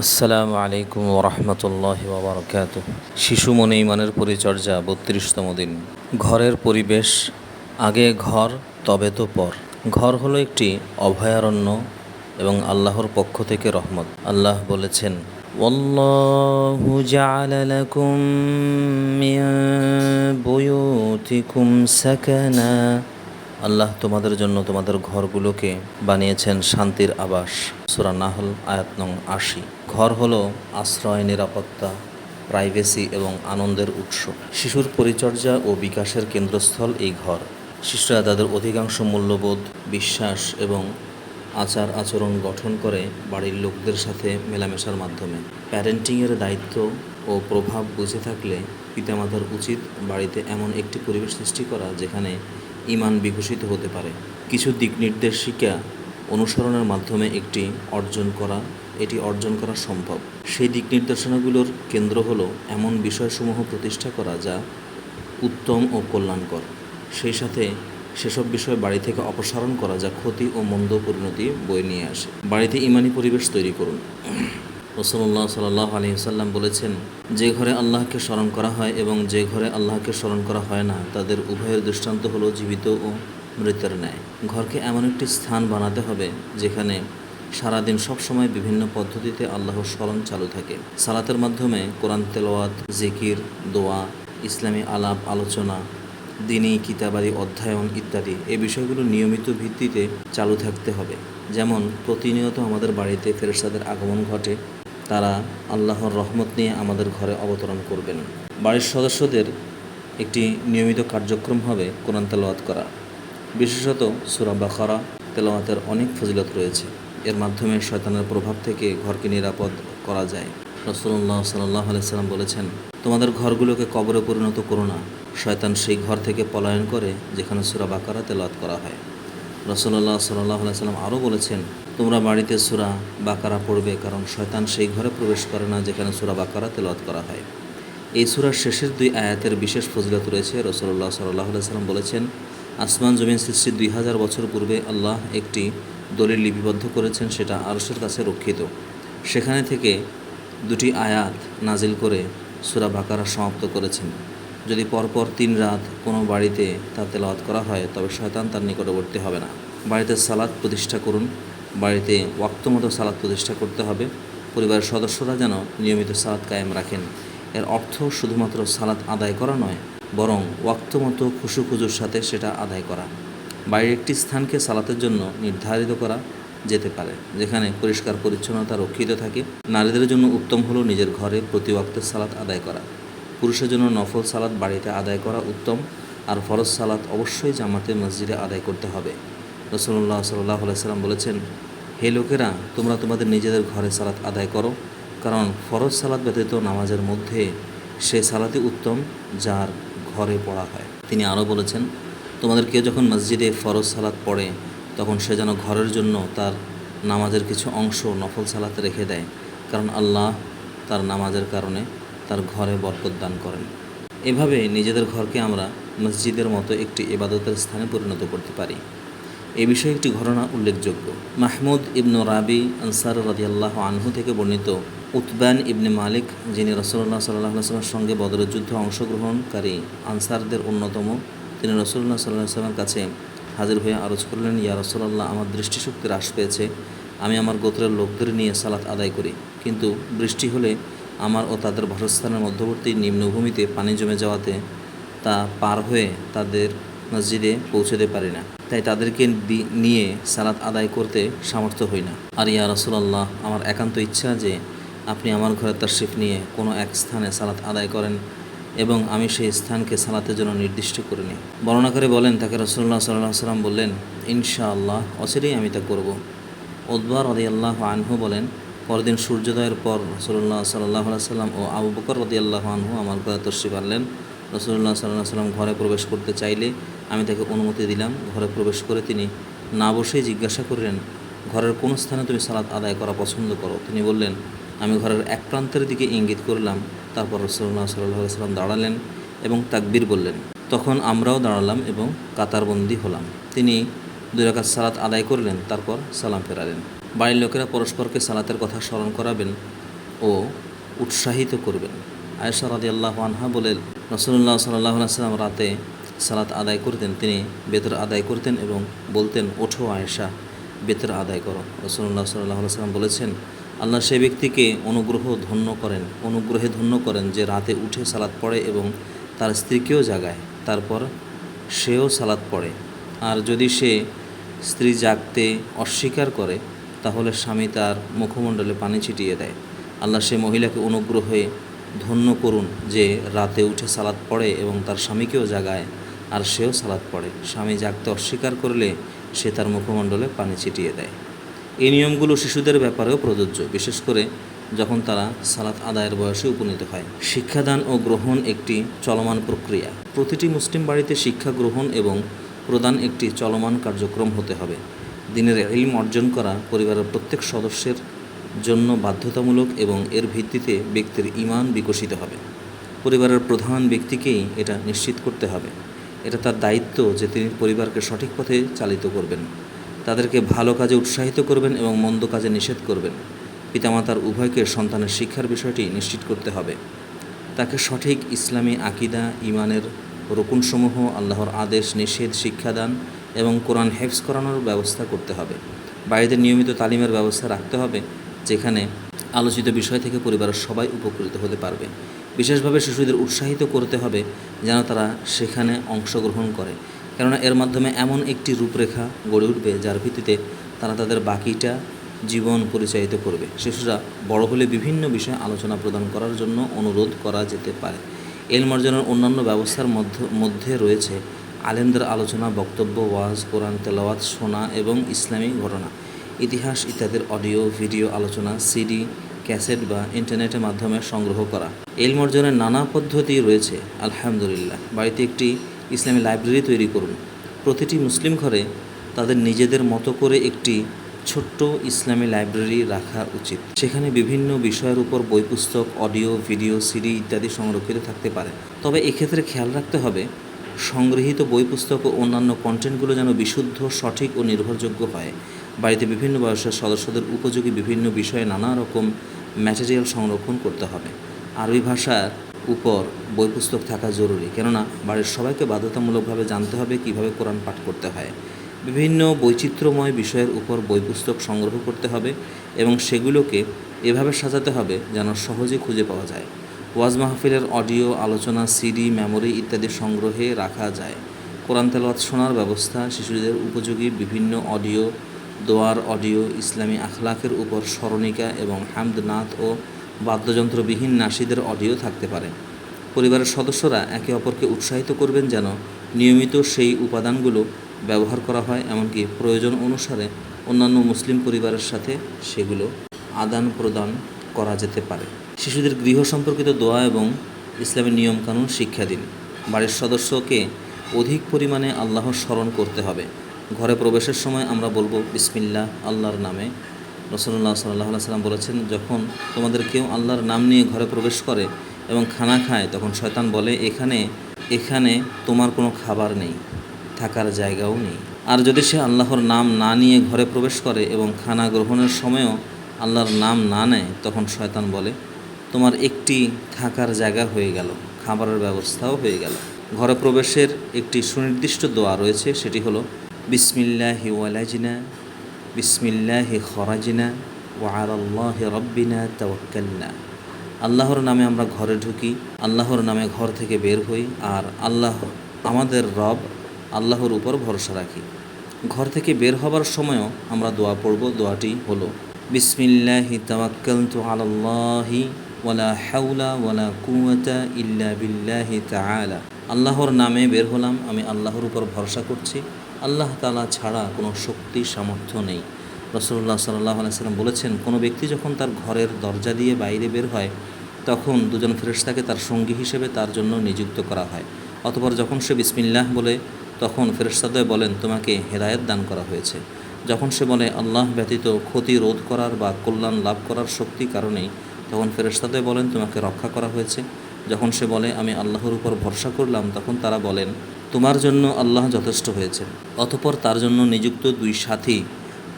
আসসালামু আলাইকুম ওরহমতুল্লাহি ওবরকাতুহ। শিশু মনে ইমানের পরিচর্যা ৩২তম দিন। ঘরের পরিবেশ, আগে ঘর তবে তো পর। ঘর হলো একটি অভয়ারণ্য এবং আল্লাহর পক্ষ থেকে রহমত। আল্লাহ বলেছেন, ওয়াল্লাহু জাআলা লাকুম মিন বুয়ুতিকুম সাকানা। আল্লাহ তোমাদের জন্য তোমাদের ঘরগুলোকে বানিয়েছেন শান্তির আবাস। সূরা নাহল আয়াত নং ৮০। ঘর হলো আশ্রয়, নিরাপত্তা, প্রাইভেসি এবং আনন্দের উৎস। শিশুর পরিচর্যা ও বিকাশের কেন্দ্রস্থল এই ঘর। শিশুরা তাদের অধিকাংশ মূল্যবোধ, বিশ্বাস এবং আচার আচরণ গঠন করে বাড়ির লোকদের সাথে মেলামেশার মাধ্যমে। প্যারেন্টিংয়ের দায়িত্ব ও প্রভাব বুঝে থাকলে পিতামাতার উচিত বাড়িতে এমন একটি পরিবেশ সৃষ্টি করা যেখানে ঈমান বিকশিত হতে পারে। কিছু দিক নির্দেশিকা অনুসরণের মাধ্যমে এটি অর্জন করা সম্ভব। সেই দিক নির্দেশনাগুলোর কেন্দ্র হলো এমন বিষয়সমূহ প্রতিষ্ঠা করা যা উত্তম ও কল্যাণকর, সেই সাথে সেসব বিষয় বাড়ি থেকে অপসারণ করা যা ক্ষতি ও মন্দ পরিণতি বয়ে নিয়ে আসে। বাড়িতে ঈমানি পরিবেশ তৈরি করুন। রাসূলুল্লাহ সাল্লাল্লাহু আলাইহি ওয়াসাল্লাম বলেছেন, যে ঘরে আল্লাহকে স্মরণ করা হয় এবং যে ঘরে আল্লাহকে স্মরণ করা হয় না, তাদের উভয়ের দৃষ্টান্ত হলো জীবিত ও মৃতের ন্যায়। ঘরকে এমন একটি স্থান বানাতে হবে যেখানে সারাদিন সবসময় বিভিন্ন পদ্ধতিতে আল্লাহর স্মরণ চালু থাকে। সালাতের মাধ্যমে কোরআন তেলাওয়াত, জিকির, দোয়া, ইসলামী আলাপ আলোচনা, দ্বীনি কিতাবাদি অধ্যয়ন ইত্যাদি এই বিষয়গুলো নিয়মিত ভিত্তিতে চালু থাকতে হবে। যেমন প্রতিনিয়ত আমাদের বাড়িতে ফেরেশতাদের আগমন ঘটে, তারা আল্লাহর রহমত নিয়ে আমাদের ঘরে অবতরণ করবেন। বাড়ির সদস্যদের একটি নিয়মিত কার্যক্রম হবে কোরআন তেলাওয়াত করা। বিশেষত সূরা বাকারা তেলাওয়াতের অনেক ফজিলত রয়েছে। এর মাধ্যমে শয়তানের প্রভাব থেকে ঘরকে নিরাপদ করা যায়। রাসূলুল্লাহ সাল্লাল্লাহু আলাইহি ওয়াসাল্লাম বলেছেন, তোমাদের ঘরগুলোকে কবরে পরিণত করো না। শয়তান সেই ঘর থেকে পলায়ন করে যেখানে সূরা বাকারা তেলাওয়াত করা হয়। রাসূলুল্লাহ সাল্লাল্লাহু আলাইহি ওয়াসাল্লাম আরও বলেছেন, তোমরা বাড়িতে সূরা বাকারা পড়বে, কারণ শয়তান সেই ঘরে প্রবেশ করে না যেখানে সূরা বাকারা তেলাওয়াত করা হয়। এই সূরার শেষের 2 আয়াতের বিশেষ ফজিলত রয়েছে। রাসূলুল্লাহ সাল্লাল্লাহু আলাইহি ওয়াসাল্লাম বলেছেন, আসমান জমিন সৃষ্টির 2000 বছর পূর্বে আল্লাহ একটি দলিল লিপিবদ্ধ করেছেন, সেটা আরশের কাছে রক্ষিত। সেখানে থেকে 2টি আয়াত নাজিল করে সূরা বাকারা সমাপ্ত করেছেন। যদি পরপর 3 রাত কোনো বাড়িতে তা তেলাওয়াত করা হয় তবে শয়তান তার নিকটবর্তী হবে না। বাড়িতে সালাত প্রতিষ্ঠা করুন। বাড়িতে ওয়াক্ত মতো সালাত প্রতিষ্ঠা করতে হবে। পরিবারের সদস্যরা যেন নিয়মিত সালাত কায়েম রাখেন। এর অর্থ শুধুমাত্র সালাত আদায় করা নয়, বরং ওয়াক্ত মতো খুশুখুজুর সাথে সেটা আদায় করা। বাড়ির একটি স্থানকে সালাতের জন্য নির্ধারিত করা যেতে পারে যেখানে পরিষ্কার পরিচ্ছন্নতা রক্ষিত থাকে। নারীদের জন্য উত্তম হলো নিজের ঘরে প্রতি ওয়াক্তের সালাত আদায় করা। পুরুষের জন্য নফল সালাত বাড়িতে আদায় করা উত্তম, আর ফরজ সালাত অবশ্যই জামাতে মসজিদে আদায় করতে হবে। রাসূলুল্লাহ সাল্লাল্লাহু আলাইহি ওয়াসাল্লাম বলেছেন, হে লোকেরা, তোমরা তোমাদের নিজেদের ঘরে সালাত আদায় করো, কারণ ফরজ সালাত ব্যতীত নামাজের মধ্যে সে সালাতই উত্তম যার ঘরে পড়া হয়। তিনি আরও বলেছেন, তোমাদের কেউ যখন মসজিদে ফরজ সালাত পড়ে তখন সে যেন ঘরের জন্য তার নামাজের কিছু অংশ নফল সালাতে রেখে দেয়, কারণ আল্লাহ তার নামাজের কারণে তার ঘরে বরকত দান করেন। এভাবে নিজেদের ঘরকে আমরা মসজিদের মতো একটি ইবাদতের স্থানে পরিণত করতে পারি। এ বিষয়ে একটি ঘটনা উল্লেখযোগ্য। মাহমুদ ইবনু রাবি আনসারী রাদিয়াল্লাহু আনহু থেকে বর্ণিত, উতবান ইবনে মালিক, যিনি রাসূলুল্লাহ সাল্লাল্লাহু আলাইহি ওয়াসাল্লামের সঙ্গে বদরের যুদ্ধে অংশগ্রহণকারী আনসারদের অন্যতম, তিনি রাসূলুল্লাহ সাল্লাল্লাহু আলাইহি ওয়াসাল্লামের কাছে হাজির হয়ে আরজ করলেন, ইয়া রাসূলুল্লাহ, আমার দৃষ্টিশক্তি হ্রাস পেয়েছে। আমি আমার গোত্রের লোকদের নিয়ে সালাত আদায় করি, কিন্তু বৃষ্টি হলে আমার ও তাদের বাসস্থানের মধ্যবর্তী নিম্নভূমিতে পানি জমে যাওয়াতে তা পার হয়ে তাদের মসজিদে পৌঁছতে পারি না, তাই তাদেরকে নিয়ে সালাত আদায় করতে সামর্থ্য হই না। আর ইয়া রাসূলুল্লাহ, আমার একান্ত ইচ্ছা যে আপনি আমার ঘরে তাশরিফ নিয়ে কোনো এক স্থানে সালাত আদায় করেন এবং আমি সেই স্থানকে সালাতের জন্য নির্দিষ্ট করে নিই। বর্ণনাকারী বলেন, তাকে রাসূলুল্লাহ সাল্লাল্লাহু আলাইহি ওয়াসাল্লাম বললেন, ইনশাআল্লাহ, অচিরেই আমি তা করব। উতবা রাদিয়াল্লাহু আনহু বলেন, পরদিন সূর্যোদয়ের পর রাসূলুল্লাহ সাল্লাল্লাহু আলাইহি ওয়াসাল্লাম ও আবু বকর রাদিয়াল্লাহু আনহু আমার ঘরে তাশরিফ আনলেন। রাসূলুল্লাহ সাল্লাল্লাহু আলাইহি ওয়াসাল্লাম ঘরে প্রবেশ করতে চাইলে আমি তাকে অনুমতি দিলাম। ঘরে প্রবেশ করে তিনি না বসেই জিজ্ঞাসা করলেন, ঘরের কোন স্থানে তুমি সালাত আদায় করা পছন্দ করো? তিনি বললেন, আমি ঘরের এক প্রান্তের দিকে ইঙ্গিত করলাম। তারপর রাসূলুল্লাহ সাল্লাল্লাহু আলাইহি ওয়াসাল্লাম দাঁড়ালেন এবং তাকবীর বললেন। তখন আমরাও দাঁড়ালাম এবং কাতারবন্দি হলাম। তিনি 2 রাকাত সালাত আদায় করলেন, তারপর সালাম ফেরালেন। বাড়ির লোকেরা পরস্পরকে সালাতের কথা স্মরণ করাবেন ও উৎসাহিত করবেন। আয়েশা রাদিয়াল্লাহু আনহা বলেন, রাসূলুল্লাহ সাল্লাল্লাহু আলাইহি ওয়াসাল্লাম রাতে সালাত আদায় করতেন, তিনি বেতর আদায় করতেন এবং বলতেন, ওঠো আয়েশা, বেতর আদায় করো। রাসূলুল্লাহ সাল্লাল্লাহু আলাইহি ওয়াসাল্লাম বলেছেন, আল্লাহ সেই ব্যক্তিকে অনুগ্রহে ধন্য করেন যে রাতে উঠে সালাত পড়ে এবং তার স্ত্রীকেও জাগায়, তারপর সেও সালাত পড়ে। আর যদি সে স্ত্রী জাগতে অস্বীকার করে তাহলে স্বামী তার মুখমণ্ডলে পানি ছিটিয়ে দেয়। আল্লাহ সে মহিলাকে অনুগ্রহে ধন্য করুন যে রাতে উঠে সালাত পড়ে এবং তার স্বামীকেও জাগায় আর সেও সালাত পড়ে। স্বামী জাগতে অস্বীকার করলে সে তার মুখমণ্ডলে পানি ছিটিয়ে দেয়। এই নিয়মগুলো শিশুদের ব্যাপারেও প্রযোজ্য, বিশেষ করে যখন তারা সালাত আদায়ের বয়সে উপনীত হয়। শিক্ষাদান ও গ্রহণ একটি চলমান প্রক্রিয়া। প্রতিটি মুসলিম বাড়িতে শিক্ষা গ্রহণ এবং প্রদান একটি চলমান কার্যক্রম হতে হবে। দ্বীনের ইলম অর্জন করা পরিবারের প্রত্যেক সদস্যের জন্য বাধ্যতামূলক এবং এর ভিত্তিতে ব্যক্তির ঈমান বিকশিত হবে। পরিবারের প্রধান ব্যক্তিকেই এটা নিশ্চিত করতে হবে। এটা তার দায়িত্ব যে তিনি পরিবারকে সঠিক পথে চালিত করবেন, তাদেরকে ভালো কাজে উৎসাহিত করবেন এবং মন্দ কাজে নিষেধ করবেন। পিতামাতার উভয়কে সন্তানের শিক্ষার বিষয়টি নিশ্চিত করতে হবে। তাকে সঠিক ইসলামী আকিদা, ঈমানের রকুনসমূহ, আল্লাহর আদেশ নিষেধ শিক্ষাদান এবং কোরআন হেফজ করানোর ব্যবস্থা করতে হবে। বাড়িতে নিয়মিত তালিমের ব্যবস্থা রাখতে হবে, যেখানে আলোচিত বিষয় থেকে পরিবারের সবাই উপকৃত হতে পারবে। বিশেষভাবে শিশুদের উৎসাহিত করতে হবে যেন তারা সেখানে অংশগ্রহণ করে, কেননা এর মাধ্যমে এমন একটি রূপরেখা গড়ে উঠবে যার ভিত্তিতে তারা তাদের বাকিটা জীবন পরিচালিত করবে। শিশুরা বড় হলে বিভিন্ন বিষয়ে আলোচনা প্রদান করার জন্য অনুরোধ করা যেতে পারে। ইলম অর্জনের অন্যান্য ব্যবস্থার মধ্যে রয়েছে আলেমদের আলোচনা, বক্তব্য, ওয়াজ, কোরআন তেলাওয়াত শোনা এবং ইসলামী ঘটনা, ইতিহাস ইত্যাদির অডিও ভিডিও আলোচনা সিডি, ক্যাসেট বা ইন্টারনেটের মাধ্যমে সংগ্রহ করা। ইলম অর্জনের নানা পদ্ধতি রয়েছে। আলহামদুলিল্লাহ, বাড়িতে একটি ইসলামী লাইব্রেরি তৈরি করুন। প্রতিটি মুসলিম ঘরে তাদের নিজেদের মতো করে একটি ছোট্ট ইসলামী লাইব্রেরি রাখা উচিত। সেখানে বিভিন্ন বিষয়ের উপর বই, পুস্তক, অডিও ভিডিও সিডি ইত্যাদি সংরক্ষিত থাকতে পারে। তবে এক্ষেত্রে খেয়াল রাখতে হবে সংগৃহীত বই, পুস্তক ও অন্যান্য কন্টেন্টগুলো যেন বিশুদ্ধ, সঠিক ও নির্ভরযোগ্য হয়। বাড়িতে বিভিন্ন বয়সের সদস্যদের উপযোগী বিভিন্ন বিষয়ে নানা রকম ম্যাটেরিয়াল সংরক্ষণ করতে হবে। আরবি ভাষার উপর বই পুস্তক থাকা জরুরি, কেননা বাড়ির সবাইকে বাধ্যতামূলকভাবে জানতে হবে কীভাবে কোরআন পাঠ করতে হয়। বিভিন্ন বৈচিত্র্যময় বিষয়ের উপর বই পুস্তক সংগ্রহ করতে হবে এবং সেগুলোকে এভাবে সাজাতে হবে যেন সহজে খুঁজে পাওয়া যায়। ওয়াজ মাহফিলের অডিও, আলোচনা, সিডি, মেমোরি ইত্যাদি সংগ্রহে রাখা যায়। কোরআন তেলাওয়াত শোনার ব্যবস্থা, শিশুদের উপযোগী বিভিন্ন অডিও, দোয়ার অডিও, ইসলামী আখলাকের উপর স্মরণিকা এবং হামদ, নাত ও বাদ্যযন্ত্রবিহীন নাশিদের অডিও থাকতে পারে। পরিবারের সদস্যরা একে অপরকে উৎসাহিত করবেন যেন নিয়মিত সেই উপাদানগুলো ব্যবহার করা হয়, এমনকি প্রয়োজন অনুসারে অন্যান্য মুসলিম পরিবারের সাথে সেগুলো আদান প্রদান করা যেতে পারে। শিশুদের গৃহ সম্পর্কিত দোয়া এবং ইসলামের নিয়মকানুন শিক্ষা দিন। বাড়ির সদস্যকে অধিক পরিমাণে আল্লাহর স্মরণ করতে হবে। ঘরে প্রবেশের সময় আমরা বলবো বিসমিল্লাহ, আল্লাহর নামে। রাসূলুল্লাহ সাল্লাল্লাহু আলাইহি ওয়াসাল্লাম বলেছেন, যখন তোমাদের কেউ আল্লাহর নাম নিয়ে ঘরে প্রবেশ করে এবং খানা খায়, তখন শয়তান বলে, এখানে তোমার কোনো খাবার নেই, থাকার জায়গাও নেই। আর যদি সে আল্লাহর নাম না নিয়ে ঘরে প্রবেশ করে এবং খানা গ্রহণের সময়ও আল্লাহর নাম না নেয়, তখন শয়তান বলে, তোমার একটি থাকার জায়গা হয়ে গেল, খাবারের ব্যবস্থাও হয়ে গেল। ঘরে প্রবেশের একটি সুনির্দিষ্ট দোয়া রয়েছে, সেটি হলো বিসমিল্লাহি ওয়ালাজিনা বিসমিল্লাহি খরাজিনা ওয়া আলাল্লাহি রাব্বিনা তাওয়াক্কালনা। আল্লাহর নামে আমরা ঘরে ঢুকি, আল্লাহর নামে ঘর থেকে বের হই, আর আল্লাহ আমাদের রব, আল্লাহর উপর ভরসা রাখি। ঘর থেকে বের হবার সময়ও আমরা দোয়া পড়ব। দোয়াটি হলো বিসমিল্লাহি তাওয়াক্কালতু আলাল্লাহি ওয়ালা হাওলা ওয়ালা কুওয়াতা ইল্লা বিল্লাহি তাআলা। আল্লাহর নামে বের হলাম, আমি আল্লাহর উপর ভরসা করছি, আল্লাহ তাআলা ছাড়া কোনো শক্তি সামর্থ্য নেই। রাসূলুল্লাহ সাল্লাল্লাহু আলাইহি ওয়াসাল্লাম বলেছেন, কোনো ব্যক্তি যখন তার ঘরের দরজা দিয়ে বাইরে বের হয়, তখন দুজন ফেরেশতাকে তার সঙ্গী হিসেবে তার জন্য নিযুক্ত করা হয়। অতঃপর যখন সে বিসমিল্লাহ বলে, তখন ফেরেশতাদ্বয় বলেন, তোমাকে হেদায়েত দান করা হয়েছে। যখন সে বলে আল্লাহ ব্যতীত ক্ষতি রোধ করার বা কল্যাণ লাভ করার শক্তি কারণেই, তখন ফেরেশতাদ্বয় বলেন, তোমাকে রক্ষা করা হয়েছে। যখন সে বলে আমি আল্লাহর উপর ভরসা করলাম, তখন তারা বলেন, তোমার জন্য আল্লাহ যথেষ্ট হয়েছে। অতঃপর তার জন্য নিযুক্ত দুই সাথী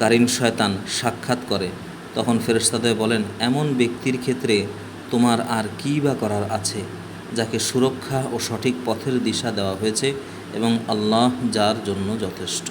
কারিন শয়তান সাক্ষাৎ করে তখন ফেরেশতাদের বলেন, এমন ব্যক্তির ক্ষেত্রে তোমার আর কী বা করার আছে, যাকে সুরক্ষা ও সঠিক পথের দিশা দেওয়া হয়েছে এবং আল্লাহ যার জন্য যথেষ্ট।